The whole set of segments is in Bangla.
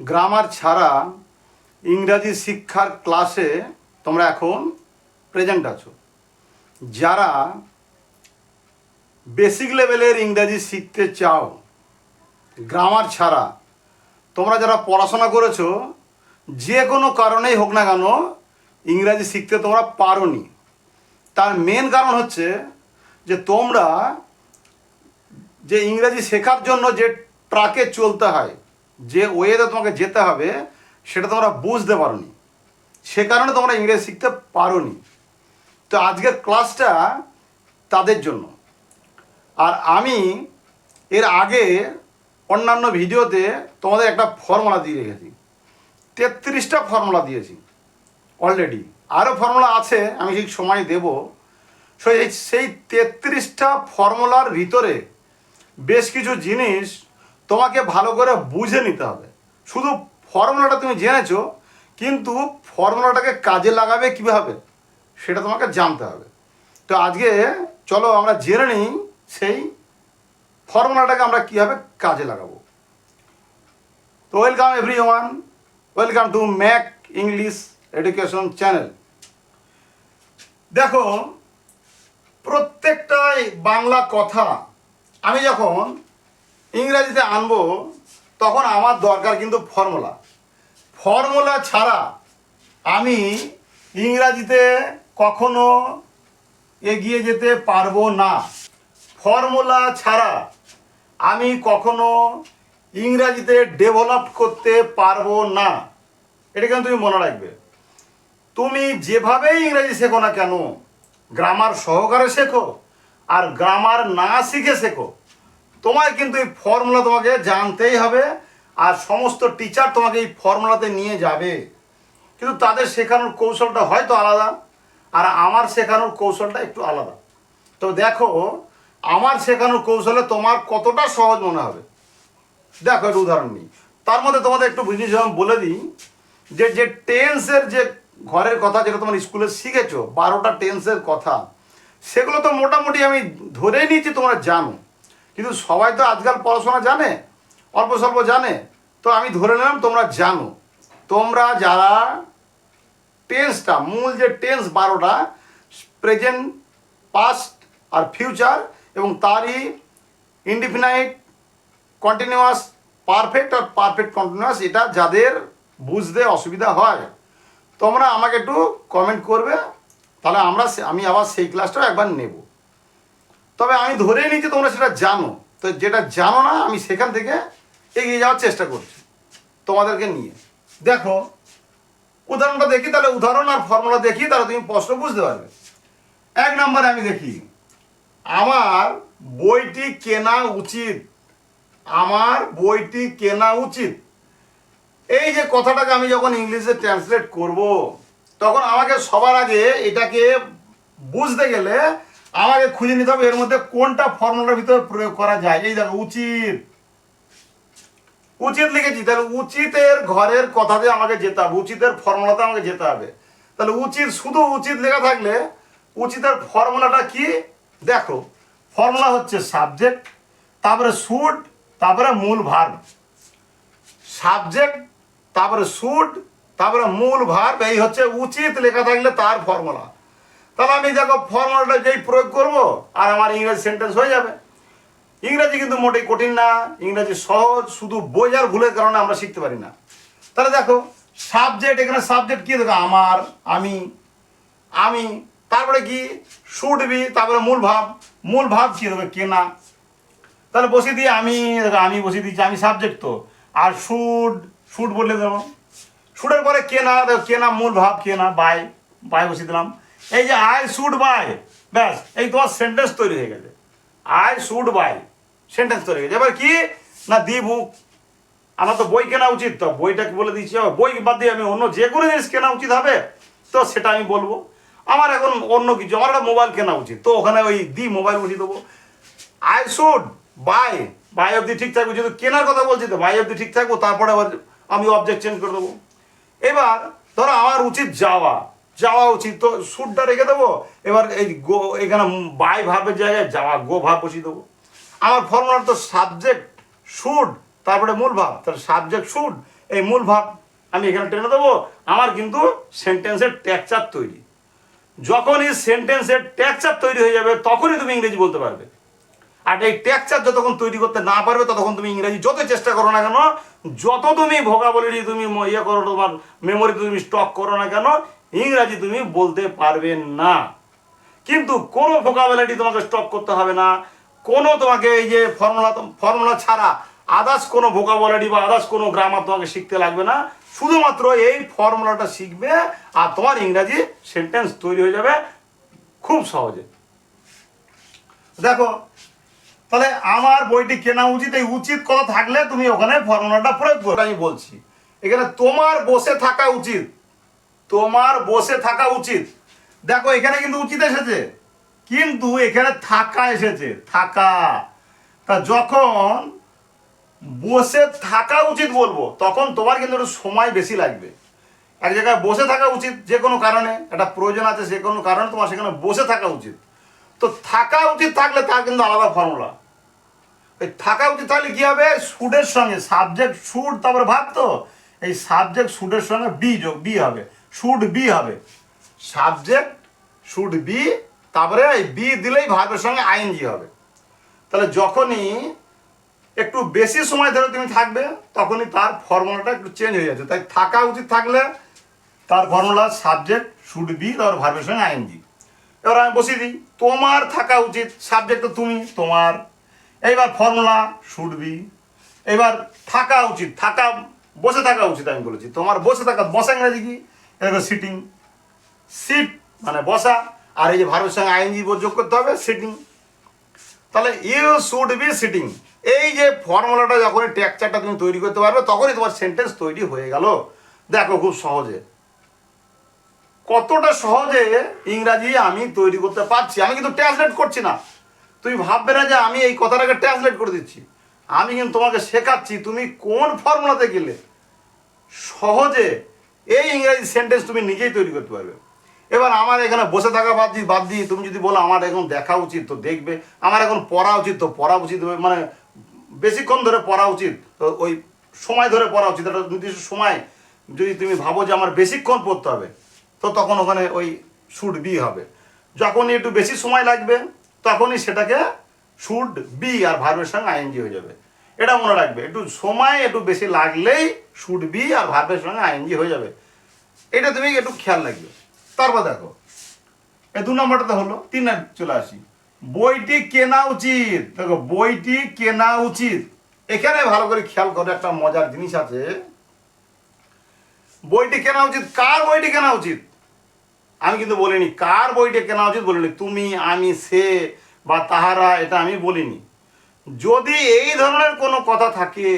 গ্রামার ছাড়া ইংরাজি শিক্ষার ক্লাসে তোমরা এখন প্রেজেন্ট আছো। যারা বেসিক লেভেলের ইংরাজি শিখতে চাও গ্রামার ছাড়া, তোমরা যারা পড়াশোনা করেছো যে কোনো কারণেই হোক না কেন ইংরাজি শিখতে তোমরা পারোনি, তার মেন কারণ হচ্ছে যে তোমরা যে ইংরাজি শেখার জন্য যে ট্র্যাকে চলতে হয়, যে ওয়েতে তোমাকে যেতে হবে, সেটা তোমরা বুঝতে পারোনি। সে কারণে তোমরা ইংরেজি শিখতে পারোনি। তো আজকের ক্লাসটা তাদের জন্য। আর আমি এর আগে অন্যান্য ভিডিওতে তোমাদের একটা ফর্মুলা দিয়ে রেখেছি, 33টা ফর্মুলা দিয়েছি অলরেডি। আরও ফর্মুলা আছে, আমি ঠিক সময় দেব। সেই 33টা ফর্মুলার ভিতরে বেশ কিছু জিনিস তোমাকে ভালো করে বুঝে নিতে হবে। শুধু ফর্মুলাটা তুমি জেনেছো, কিন্তু ফর্মুলাটাকে কাজে লাগাবে কীভাবে সেটা তোমাকে জানতে হবে। তো আজকে চলো আমরা জেনে নিই সেই ফর্মুলাটাকে আমরা কীভাবে কাজে লাগাবো। তো welcome everyone, welcome to Mac English education channel. দেখো, প্রত্যেকটাই বাংলা কথা আমি যখন ইংরাজিতে আনবো তখন আমার দরকার কিন্তু ফর্মুলা। ফর্মুলা ছাড়া আমি ইংরাজিতে কখনো এগিয়ে যেতে পারবো না। ফর্মুলা ছাড়া আমি কখনো ইংরাজিতে ডেভেলপ করতে পারবো না। এটা কিন্তু তুমি মনে রাখবে। তুমি যেভাবেই ইংরাজি শেখো না কেন, গ্রামার সহকারে শেখো আর গ্রামার না শিখে শেখো, তোমার কিন্তু এই ফর্মুলা তোমাকে জানতেই হবে। আর সমস্ত টিচার তোমাকে এই ফর্মুলাতে নিয়ে যাবে, কিন্তু তাদের শেখানোর কৌশলটা হয়তো আলাদা, আর আমার শেখানোর কৌশলটা একটু আলাদা। তো দেখো, আমার শেখানোর কৌশলে তোমার কতটা সহজ মনে হবে। দেখো, একটা উদাহরণ নিই, তার মধ্যে তোমাদের একটু বুঝিয়ে আমি বলে দিই যে টেন্সের যে ঘরের কথা যেটা তোমার স্কুলে শিখেছো, 12টা টেন্সের কথা, সেগুলো তো মোটামুটি আমি ধরেই নিয়েছি তোমরা জানো। কিন্তু সবাই তো আজকাল পড়াশোনা জানে, অল্প স্বল্প জানে। তো আমি ধরে নিলাম তোমরা জানো। তোমরা যারা টেন্সটা, মূল যে টেন্স 12টা, প্রেজেন্ট, পাস্ট আর ফিউচার, এবং তারই ইনডিফিনাইট, কন্টিনিউয়াস, পারফেক্ট আর পারফেক্ট কন্টিনিউয়াস, এটা যাদের বুঝতে অসুবিধা হয় তোমরা আমাকে একটু কমেন্ট করবে, তাহলে আমি আবার সেই ক্লাসটাও একবার নেব। তবে আমি ধরেই নিচ্ছি তোমরা সেটা জানো। তো যেটা জানো না, আমি সেখান থেকে এগিয়ে যাওয়ার চেষ্টা করছি তোমাদেরকে নিয়ে। দেখো, উদাহরণটা দেখি, তাহলে উদাহরণ আর ফর্মুলা দেখি, তাহলে তুমি প্রশ্ন বুঝতে পারবে। 1 নম্বরে আমি দেখি, আমার বইটি কেনা উচিত। আমার বইটি কেনা উচিত। এই যে কথাটাকে আমি যখন ইংলিশে ট্রান্সলেট করব, তখন আমাকে সবার আগে এটাকে বুঝতে গেলে আমাকে খুঁজে নিতে হবে এর মধ্যে কোনটা ফর্মুলার ভিতরে প্রয়োগ করা যায়। এই দেখো, উচিত, উচিত লিখেছি, তাহলে উচিতের ঘরের কথাতে আমাকে যেতে হবে, উচিতের ফর্মুলাতে আমাকে যেতে হবে। তাহলে উচিত, শুধু উচিত লেখা থাকলে উচিতের ফর্মুলাটা কি? দেখো, ফর্মুলা হচ্ছে সাবজেক্ট, তারপরে শুড, তারপরে মূল ভার্ব। সাবজেক্ট, তারপরে শুড, তারপরে মূল ভার্ব, এই হচ্ছে উচিত লেখা থাকলে তার ফর্মুলা। তাহলে আমি দেখো ফর্মুলাটা যেই প্রয়োগ করব আর আমার ইংরেজি সেন্টেন্স হয়ে যাবে। ইংরেজি কিন্তু মোটেই কঠিন না, ইংরেজি সহজ, শুধু বোঝার ভুলের কারণে আমরা শিখতে পারি না। তাহলে দেখো, সাবজেক্ট, এখানে সাবজেক্ট কি? দেখো, আমার, আমি, তারপরে কি? শুড বি, তারপরে মূল ভাব। মূল ভাব কি? দেখো, কেনা। তাহলে বসিয়ে দিয়ে আমি বসিয়ে দিচ্ছি, আমি সাবজেক্ট তো। আর শুড বললে দেবো, শুডের পরে কেনা, দেখো কেনা মূল ভাব, কেনা, বাই বসিয়ে দিলাম। এই যে আই শুড বাই, ব্যাস, এই তোমার সেন্টেন্স তৈরি হয়ে গেছে। আই শুড বাই, সেন্টেন্স তৈরি হয়ে গেছে। এবার কি না, দি বুক, আমার তো বই কেনা উচিত, তো বইটাকে বলে দিচ্ছি। বই বাদ দিয়ে আমি অন্য যে কোনো জিনিস কেনা উচিত হবে, তো সেটা আমি বলবো। আমার এখন অন্য কিছু, আমার একটা মোবাইল কেনা উচিত, তো ওখানে ওই মোবাইল বসিয়ে দেবো। আই শুড বাই অব্দি ঠিক থাকবে, যেহেতু কেনার কথা বলছি তো বাই অব্দি ঠিক থাকবো, তারপরে আবার আমি অবজেক্ট চেঞ্জ করে দেবো। এবার ধরো আমার উচিত যাওয়া উচিত, তো শুডটা রেখে দেবো। এবার এই গো, এখানে বাই ভার্বের জায়গায় গো ভার্ব বসিয়ে দেবো। আমার ফর্মুলা তো সাবজেক্ট শুড, তারপরে মূল ভাব, তাহলে সাবজেক্ট শুড, এই মূল ভাব আমি এখানে টেনে দেবো, আমার কিন্তু সেন্টেন্সের টেক্সচার তৈরি। যখনই সেন্টেন্সের টেক্সচার তৈরি হয়ে যাবে তখনই তুমি ইংরেজি বলতে পারবে। আর এই টেক্সচার যতক্ষণ তৈরি করতে না পারবে ততক্ষণ তুমি ইংরেজি যত চেষ্টা করো না কেন, যত তুমি ভোকাবুলারি তুমি ইয়ে করো, তোমার মেমোরি তুমি স্টক করো না কেন, ইংরাজি তুমি বলতে পারবে না। কিন্তু কোনো ভোকাবুলারি তোমাকে স্টক করতে হবে না, কোনো তোমাকে এই যে ফর্মুলা ছাড়া আদার্স কোনো ভোকাবুলারি বা আদার্স কোনো গ্রামার তোমাকে শিখতে লাগবে না। শুধুমাত্র এই ফর্মুলাটা শিখবে আর তোমার ইংরাজি সেন্টেন্স তৈরি হয়ে যাবে খুব সহজে। দেখো তাহলে আমার বইটি কেনা উচিত, এই উচিত কথা থাকলে তুমি ওখানে ফর্মুলাটা প্রয়োগ করবে। আমি বলছি এখানে তোমার বসে থাকা উচিত, তোমার বসে থাকা উচিত। দেখো এখানে কিন্তু উচিত এসেছে, কিন্তু এখানে থাকা এসেছে, থাকা। তা যখন বসে থাকা উচিত বলবো তখন তোমার কিন্তু একটু সময় বেশি লাগবে। এক জায়গায় বসে থাকা উচিত যে কোনো কারণে, একটা প্রয়োজন আছে, যে কোনো কারণে তোমার সেখানে বসে থাকা উচিত। তো থাকা উচিত থাকলে তার কিন্তু আলাদা ফর্মুলা। এই থাকা উচিত থাকলে কি হবে, শুডের সঙ্গে সাবজেক্ট শুড তারপরে ভাব, তো এই সাবজেক্ট শুডের সঙ্গে বি হবে, শুড বি হবে। সাবজেক্ট শুড বি, তারপরে এই বি দিলেই ভার্বের সঙ্গে আইএনজি হবে। তাহলে যখনই একটু বেশি সময় ধরে তুমি থাকবে তখনই তার ফর্মুলাটা একটু চেঞ্জ হয়ে যাচ্ছে। তাই থাকা উচিত থাকলে তার ফর্মুলা সাবজেক্ট শুড বি তারপর ভার্বের সঙ্গে আইএনজি। এবার আমি বসিয়ে দিই, তোমার থাকা উচিত, সাবজেক্ট তো তুমি, তোমার। এইবার ফর্মুলা শুড বি। এবার থাকা উচিত, থাকা বসে থাকা উচিত আমি বলেছি, তোমার বসে থাকা, বসা ইংরেজি কি, এটা সিটিং, সিট মানে বসা, আর এই যে ভার্বের সঙ্গে আইএনজি যোগ করতে হবে সিটিং। তাহলে ইউ শুড বি সিটিং। এই যে ফর্মুলাটা যখনই টেক্সচারটা তুমি তৈরি করতে পারবে তখনই তোমার সেন্টেন্স তৈরি হয়ে গেল। দেখো খুব সহজে, কতটা সহজে ইংরাজি আমি তৈরি করতে পারছি। আমি কিন্তু ট্রান্সলেট করছি না, তুমি ভাববে না যে আমি এই কথাটাকে ট্রান্সলেট করে দিচ্ছি। আমি কিন্তু তোমাকে শেখাচ্ছি তুমি কোন ফর্মুলাতে গেলে সহজে এই ইংরাজি সেন্টেন্স তুমি নিজেই তৈরি করতে পারবে। এবার আমার এখানে বসে থাকা বাদ দিয়ে তুমি যদি বলো আমার এখন দেখা উচিত, তো দেখবে। আমার এখন পড়া উচিত, তো পড়া উচিত, মানে বেশিক্ষণ ধরে পড়া উচিত, তো ওই সময় ধরে পড়া উচিত, একটা নির্দিষ্ট সময় যদি তুমি ভাবো যে আমার বেশিক্ষণ পড়তে হবে, তো তখন ওখানে ওই শুড বি হবে। যখনই একটু বেশি সময় লাগবে তখনই সেটাকে শুড বি আর ভার্বের সঙ্গে আইএনজি হয়ে যাবে। এটা মনে রাখবে, একটু সময় একটু বেশি লাগলেই শুড বি আর ভার্বের সঙ্গে আইএনজি হয়ে যাবে। এটা তুমি একটু খেয়াল রাখবে। তারপর দেখো এই 2 নম্বরটাতে হলো, 3 চলে আসি, বইটি কেনা উচিত। দেখো বইটি কেনা উচিত, এখানে ভালো করে খেয়াল করে একটা মজার জিনিস আছে। বইটি কেনা উচিত, কার বইটি কেনা উচিত আমি কিন্তু বলিনি, কার বইটি কেনা উচিত বলিনি, তুমি, আমি, সে বা তাহারা, এটা আমি বলিনি। যদি এই ধরনের কোনো কথা থাকে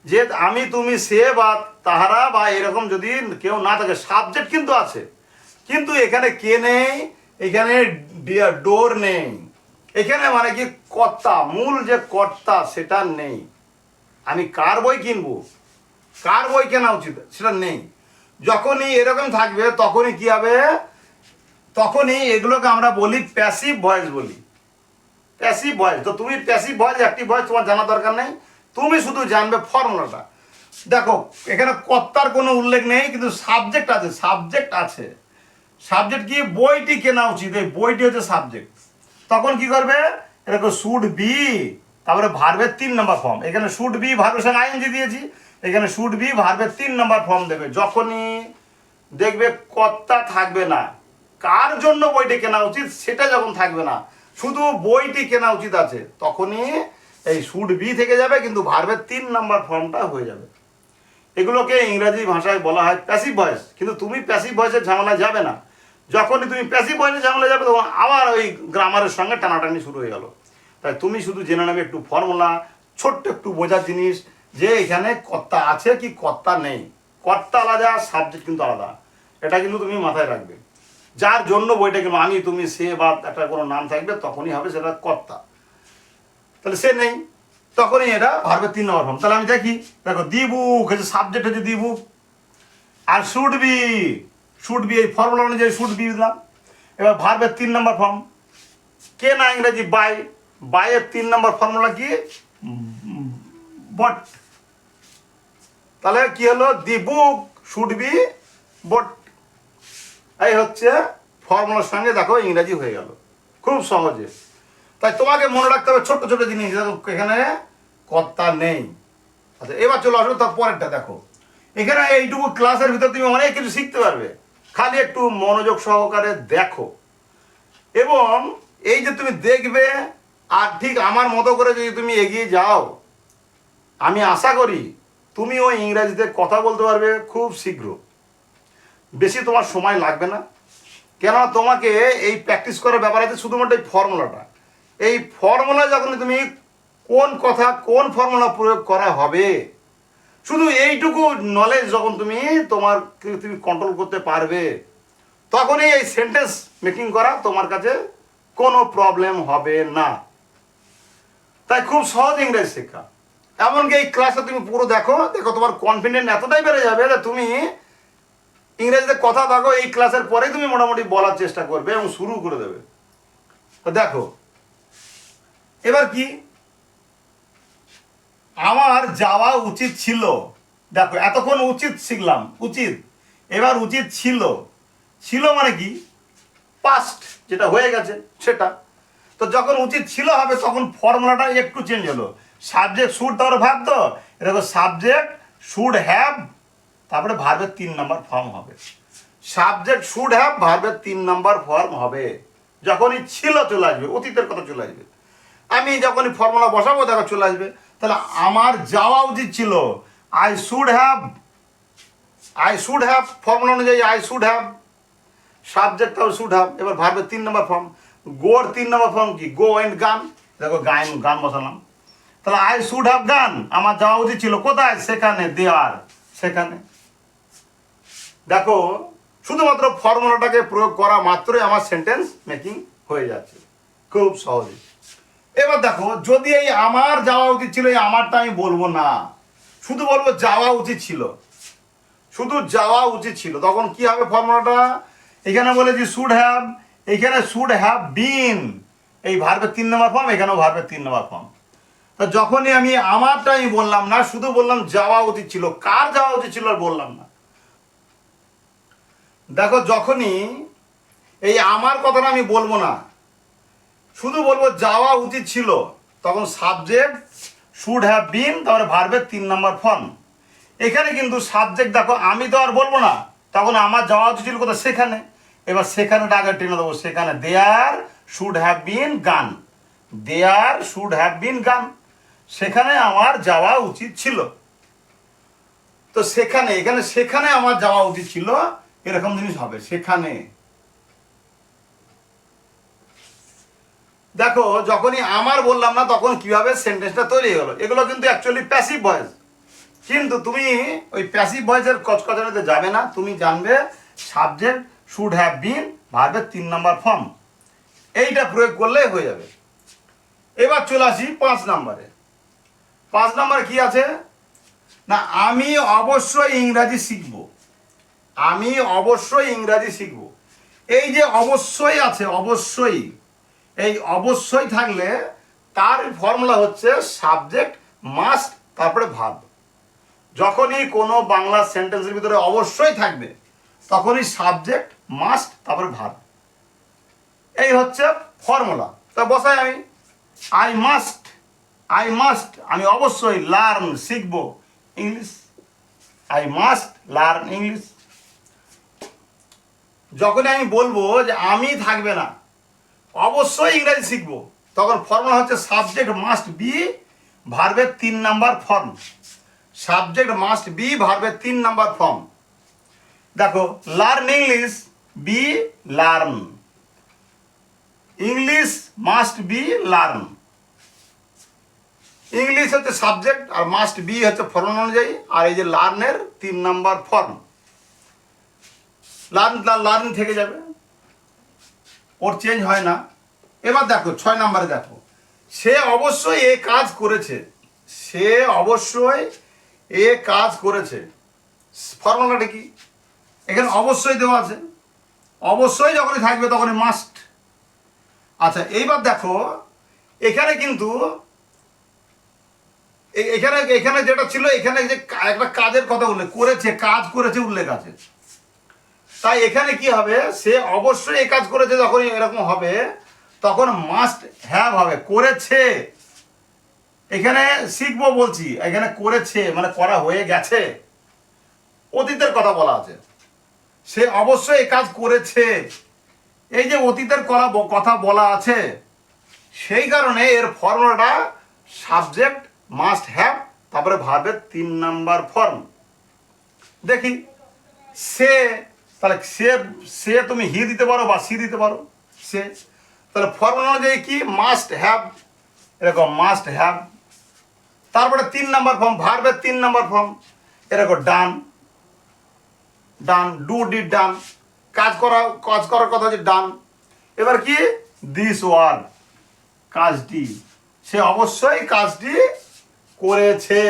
যে আমি, তুমি, সে বা তাহারা বা এরকম যদি কেউ না থাকে, সাবজেক্ট কিন্তু আছে, কিন্তু এখানে কে নেই, এখানে ডোর নেই, এখানে মানে কি কর্তা, মূল যে কর্তা সেটা নেই। আমি কার বই কিনবো, কার বই কেনা উচিত সেটা নেই। যখনই এরকম থাকবে তখনই কি হবে, তখনই এগুলোকে আমরা বলি প্যাসিভ ভয়েস বলি, প্যাসিভ ভয়েস। তো তুমি প্যাসিভ ভয়েস অ্যাক্টিভ ভয়েস তোমার জানা দরকার নেই, তুমি শুধু জানবে ফর্মুলাটা। দেখো এখানে কর্তার কোনো উল্লেখ নেই, কিন্তু সাবজেক্ট আছে, সাবজেক্ট আছে। সাবজেক্ট কি, বইটি কেনা উচিত, এই বইটি হচ্ছে সাবজেক্ট। তখন কি করবে, এরকম শুড বি তারপরে ভার্বের 3 নম্বর ফর্ম। এখানে শুড বি ভার্বের সঙ্গে আইএনজি দিয়েছি, এখানে শুড বি ভার্বের 3 নম্বর ফর্ম দেবে। যখনই দেখবে কর্তা থাকবে না, কার জন্য বইটি কেনা উচিত সেটা যখন থাকবে না, শুধু বইটি কেনা উচিত আছে, তখনই এই শুড বি থেকে যাবে, কিন্তু ভার্বের 3 নম্বর ফর্মটা হয়ে যাবে। এগুলোকে ইংরেজি ভাষায় বলা হয় প্যাসিভ ভয়েস। কিন্তু তুমি প্যাসিভ ভয়েসের ঝামেলায় যাবে না। যখনই তুমি প্যাসিভ ভয়েসের ঝামেলায় যাবে তখন আবার ওই গ্রামারের সঙ্গে টানাটানি শুরু হয়ে গেল। তাই তুমি শুধু জেনে নেবে একটু ফর্মুলা, ছোট্ট একটু বোঝার জিনিস, যে এখানে কর্তা আছে কি কর্তা নেই। কর্তা আলাদা, সাবজেক্ট কিন্তু আলাদা, এটা কিন্তু তুমি মাথায় রাখবে। যার জন্য বইটা কিনবো, আমি, তুমি, সে বা একটা কোনো নাম থাকবে তখনই হবে সেটা কর্তা। তাহলে সে নেই, তখনই এটা ভার্বের 3 নম্বর ফর্ম। তাহলে আমি দেখি, দেখো দি বুক হচ্ছে সাবজেক্ট, হচ্ছে দি বুক, আর শুড বি, শুড বি এই ফর্মুলা অনুযায়ী শুড বি দিলাম। এবার ভার্বের 3 নম্বর ফর্ম কে না, ইংরেজি বাই, বাইয়ের 3 নম্বর ফর্মুলা কি, বট। তাহলে কি হলো, দি বুক শুড বি বট। এই হচ্ছে ফর্মুলার সঙ্গে দেখো ইংরাজি হয়ে গেল খুব সহজে। তাই তোমাকে মনে রাখতে হবে ছোট্ট ছোট জিনিস, এখানে কর্তা নেই। আচ্ছা এবার চলে আসো তার পরেরটা দেখো। এখানে এইটুকু ক্লাসের ভিতর তুমি অনেক কিছু শিখতে পারবে, খালি একটু মনোযোগ সহকারে দেখো। এবং এই যে তুমি দেখবে আর ঠিক আমার মতো করে যদি তুমি এগিয়ে যাও, আমি আশা করি তুমি ওই ইংরাজিতে কথা বলতে পারবে খুব শীঘ্র, বেশি তোমার সময় লাগবে না। কেন তোমাকে এই প্র্যাকটিস করার ব্যাপার আছে শুধুমাত্র এই ফর্মুলাটা। এই ফর্মুলা যখন তুমি কোন কথা কোন ফর্মুলা প্রয়োগ করা হবে, শুধু এইটুকু নলেজ যখন তুমি তুমি কন্ট্রোল করতে পারবে, তখনই এই সেন্টেন্স মেকিং করা তোমার কাছে কোনো প্রবলেম হবে না। তাই খুব সহজ ইংরেজি শেখা। এমনকি এই ক্লাসটা তুমি পুরো দেখো, তোমার কনফিডেন্স এতটাই বেড়ে যাবে যে তুমি ইংরেজিতে কথা দেখো, এই ক্লাসের পরেই তুমি মোটামুটি বলার চেষ্টা করবে এবং শুরু করে দেবে। তো দেখো এবার কি, আমার যাওয়া উচিত ছিল। দেখো এতক্ষণ উচিত শিখলাম, উচিত, এবার উচিত ছিল। ছিল মানে কি, পাস্ট, যেটা হয়ে গেছে সেটা। তো যখন উচিত ছিল হবে তখন ফর্মুলাটা একটু চেঞ্জ হলো। সাবজেক্ট শুড তারপরে ভার্ব, তো এরকম সাবজেক্ট শুড হ্যাভ, তারপরে ভার্বের 3 নাম্বার ফর্ম হবে। সাবজেক্ট শুড হ্যাভ ভার্বের 3 নাম্বার ফর্ম হবে যখনই ছিল চলে আসবে, অতীতের কথা চলে আসবে। আমি যখনই ফর্মুলা বসাবো দেখো চলে আসবে। তাহলে আমার যাওয়া উচিত ছিল, আই শুড হ্যাভ, ফর্মুলা অনুযায়ী আই শুড হ্যাভ, সাবজেক্ট তাও শুড হ্যাভ। এবার ভার্বের 3 নম্বর ফর্ম, গোর 3 নম্বর ফর্ম কি, গো অ্যান্ড গান। দেখো গান বসালাম। তাহলে আই শুড হ্যাভ গান, আমার যাওয়া উচিত ছিল কোথায়, সেখানে, দেয়ার, সেখানে। দেখো শুধুমাত্র ফর্মুলাটাকে প্রয়োগ করা মাত্রই আমার সেন্টেন্স মেকিং হয়ে যাচ্ছে খুব সহজে। এবার দেখো যদি এই আমার যাওয়া উচিত ছিল, এই আমারটা আমি বলবো না, শুধু বলবো যাওয়া উচিত ছিল, শুধু যাওয়া উচিত ছিল, তখন কি হবে ফর্মুলাটা, এখানে বলেছি শুড হ্যাভ, এখানে শুড হ্যাভ বিন, এই ভার্বের 3 নম্বর ফর্ম, এখানেও ভার্বের 3 নম্বর ফর্ম। তো যখনই আমি আমারটা আমি বললাম না, শুধু বললাম যাওয়া উচিত ছিল, কার যাওয়া উচিত ছিল আর বললাম না। দেখো যখনই এই আমার কথাটা আমি বলবো না, শুধু বলবো যাওয়া উচিত ছিল, তখন সাবজেক্ট শুড হ্যাভ বিন, তারপরে ভার্বের 3 নম্বর ফর্ম। এখানে কিন্তু সাবজেক্ট দেখো আমি তো আর বলবো না, তখন আমার যাওয়া উচিত ছিল কোথায়, সেখানে। এবার সেখানেটা আগে টেনে দেবো, সেখানে দেয়ার শুড হ্যাভ বিন গান, দেয়ার শুড হ্যাভ বিন গান, সেখানে আমার যাওয়া উচিত ছিল। তো সেখানে, এখানে সেখানে আমার যাওয়া উচিত ছিল, এরকম জিনিস হবে, সেখানে। দেখো যখনই আমার বললাম না তখন কিভাবে সেন্টেন্সটা তৈরি হলো। এগুলো কিন্তু অ্যাকচুয়ালি প্যাসিভ ভয়েস, কিন্তু তুমি ওই প্যাসিভ ভয়েসের কচকচানিতে যাবে না, তুমি জানবে সাবজেক্ট শুড হ্যাভ বিন ভার্বের 3 নম্বর ফর্ম, এইটা প্রয়োগ করলে হয়ে যাবে। এবার চলে আসি 5 নম্বরে। 5 নম্বরে কি আছে না, আমি অবশ্যই ইংরাজি শিখব, আমি অবশ্যই ইংরাজি শিখব। এই যে অবশ্যই আছে, অবশ্যই, এই অবশ্যই থাকলে তার ফর্মুলা হচ্ছে সাবজেক্ট মাস্ট তারপরে ভার্ব। যখনই কোনো বাংলা সেন্টেন্সের ভিতরে অবশ্যই থাকবে তখনই সাবজেক্ট মাস্ট তারপরে ভার্ব, এই হচ্ছে ফর্মুলা। তা বসাই আমি, আই মাস্ট, আমি অবশ্যই লার্ন, শিখব English, I must learn English. যখনই আমি বলবো যে আমি থাকবে না, অবশ্যই ইংরেজি শিখব, তখন ফর্মুলা হচ্ছে সাবজেক্ট মাস্ট বি ভার্বের 3 number form, subject must be ভার্বের 3 নাম্বার ফর্ম। দেখো learn English, B learn, English must be learn. English হচ্ছে সাবজেক্ট আর মাস্ট বি হচ্ছে ফর্মুলা অনুযায়ী, আর এই যে লার্নের 3 নাম্বার ফর্ম, লার্ন থেকে যাবে, ওর চেঞ্জ হয় না। এবার দেখো 6 নম্বরে দেখো, সে অবশ্যই এ কাজ করেছে, সে অবশ্যই এ কাজ করেছে, ফর্মুলাটা কি, এখানে অবশ্যই দেওয়া আছে, অবশ্যই যখনই থাকবে তখনই মাস্ট। আচ্ছা এইবার দেখো এখানে কিন্তু এখানে এখানে যেটা ছিল, এখানে যে একটা কাজের কথা উল্লেখ করেছে, কাজ করেছে উল্লেখ আছে। তাই এখানে কি হবে, সে অবশ্যই এই কাজ করেছে, যখন এরকম হবে তখন মাস্ট হ্যাভ হবে, করেছে। এখানে শিখবো বলছি, এখানে করেছে মানে করা হয়ে গেছে, অতীতের কথা বলা আছে, সে অবশ্যই এই কাজ করেছে। এই যে অতীতের কথা বলা আছে, সেই কারণে এর ফর্মুলাটা সাবজেক্ট মাস্ট হ্যাভ, তারপরে ভার্বের 3 নাম্বার ফর্ম। দেখি সে, তাহলে সে তুমি হি দিতে পারো বা সি দিতে পারো, সে। তাহলে ফর্মুলা অনুযায়ী কি, মাস্ট হ্যাভ, এরকম মাস্ট হ্যাভ। তারপরে 3 নাম্বার ফর্ম, ভার্বের 3 নাম্বার ফর্ম, এরকম ডান, ডান, ডু ডিড ডান, কাজ করার কথা হচ্ছে ডান। এবার কি, দিস ওয়ার্ক, কাজটি, সে অবশ্যই কাজটি করেছে।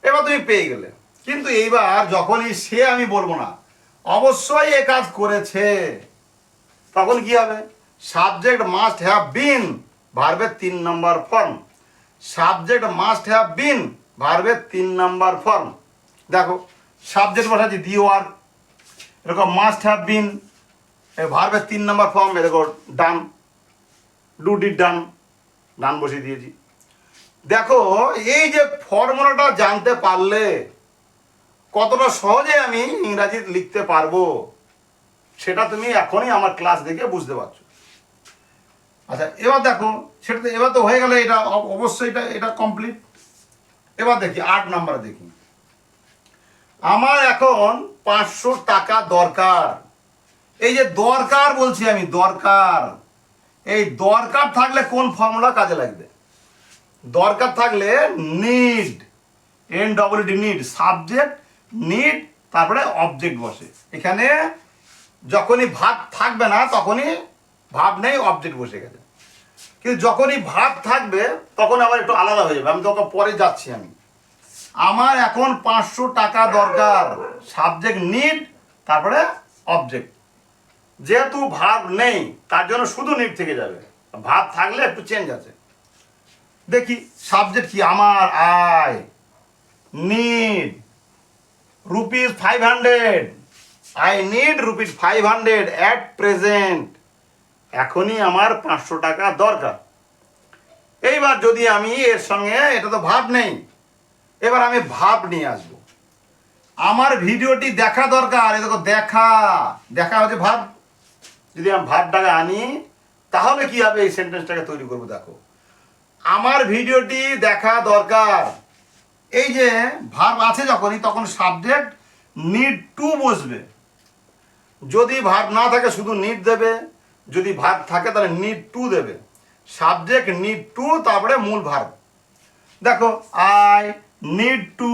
এবার তুমি পেয়ে গেলে। কিন্তু এইবার যখনই সে আমি বলবো না, অবশ্যই এ কাজ করেছে, তখন কি হবে, সাবজেক্ট মাস্ট হ্যাভ বিন, ভার্বের 3 number form. Subject must have been, ভার্বের 3 নাম্বার ফর্ম। দেখো সাবজেক্ট বসাচ্ছি দি ওয়ার্ক, এরকম মাস্ট হ্যাভ বিন, ভার্বের 3 নাম্বার ফর্ম, এরকম ডান, ডু ডিড ডান, ডান বসিয়ে দিয়েছি। দেখো এই যে ফর্মুলাটা জানতে পারলে কতটা সহজে আমি ইংরাজি লিখতে পারবো, সেটা তুমি এখনই আমার ক্লাস দেখে বুঝতে পারছো। আচ্ছা এবার দেখো, সেটা তো এবার তো হয়ে গেল, এটা অবশ্যই এটা কমপ্লিট। এবার দেখি 8 নাম্বারে দেখি, আমার এখন 500 টাকা দরকার। এই যে দরকার বলছি আমি, দরকার, এই দরকার থাকলে কোন ফর্মুলা কাজে লাগবে, দরকার থাকলে need, NEED, need, subject need, তারপরে অবজেক্ট বসে। এখানে যখনই ভাব থাকবে না তখনই ভাব নেই, অবজেক্ট বসে গেছে। কিন্তু যখনই ভাব থাকবে তখন আবার একটু আলাদা হয়ে যাবে, আমি তোকে পরে যাচ্ছি। আমার এখন 500 টাকা দরকার, সাবজেক্ট নিড, তারপরে অবজেক্ট। যেহেতু ভাব নেই তার জন্য শুধু নিড থেকে যাবে, ভাব থাকলে একটু চেঞ্জ আছে। দেখি সাবজেক্ট কি, আমার আয়, need ₹500, I need ₹500 at present, এখনই আমার 500 টাকা দরকার। এইবার যদি আমি এর সঙ্গে, এটা তো ভাব নেই, এবার আমি ভাব নিয়ে আসব। আমার ভিডিওটি দেখা দরকার, এ দেখো দেখা, দেখা হচ্ছে ভাব। যদি আমি ভাবটাকে আনি তাহলে কি হবে, এই সেন্টেন্সটাকে তৈরি করবো। দেখো আমার ভিডিওটি দেখা দরকার, এই যে ভার্ব আছে যখনই, তখন সাবজেক্ট নিড টু বসবে। যদি ভার্ব না থাকে শুধু নিড দেবে, যদি ভার্ব থাকে তাহলে নিড টু দেবে। সাবজেক্ট নিড টু, তারপরে মূল ভার্ব। দেখো I need to,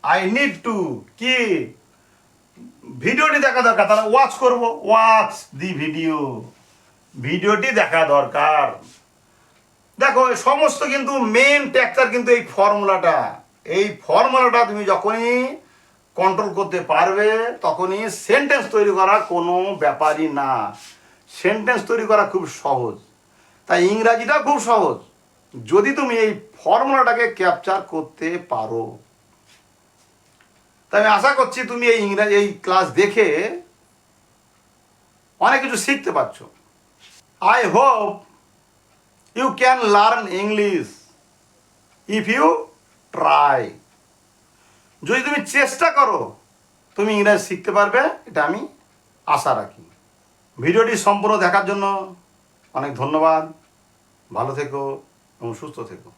I need to কি, ভিডিওটি দেখা দরকার, তাহলে ওয়াচ করব, ওয়াচ দি ভিডিও, ভিডিওটি দেখা দরকার। দেখো সমস্ত কিন্তু মেন ট্যাক্টার কিন্তু এই ফর্মুলাটা, এই ফর্মুলাটা তুমি যখনই কন্ট্রোল করতে পারবে তখনই সেন্টেন্স তৈরি করা কোনো ব্যাপারই না। সেন্টেন্স তৈরি করা খুব সহজ, তাই ইংরাজিটা খুব সহজ যদি তুমি এই ফর্মুলাটাকে ক্যাপচার করতে পারো। তাই আমি আশা করছি তুমি এই ইংরাজি এই ক্লাস দেখে অনেক কিছু শিখতে পারছো। I hope you can learn English if you try. যদি তুমি চেষ্টা করো তুমি ইংরাজি শিখতে পারবে, এটা আমি আশা রাখি। ভিডিওটি সম্পূর্ণ দেখার জন্য অনেক ধন্যবাদ। ভালো থেকো এবং সুস্থ থেকো।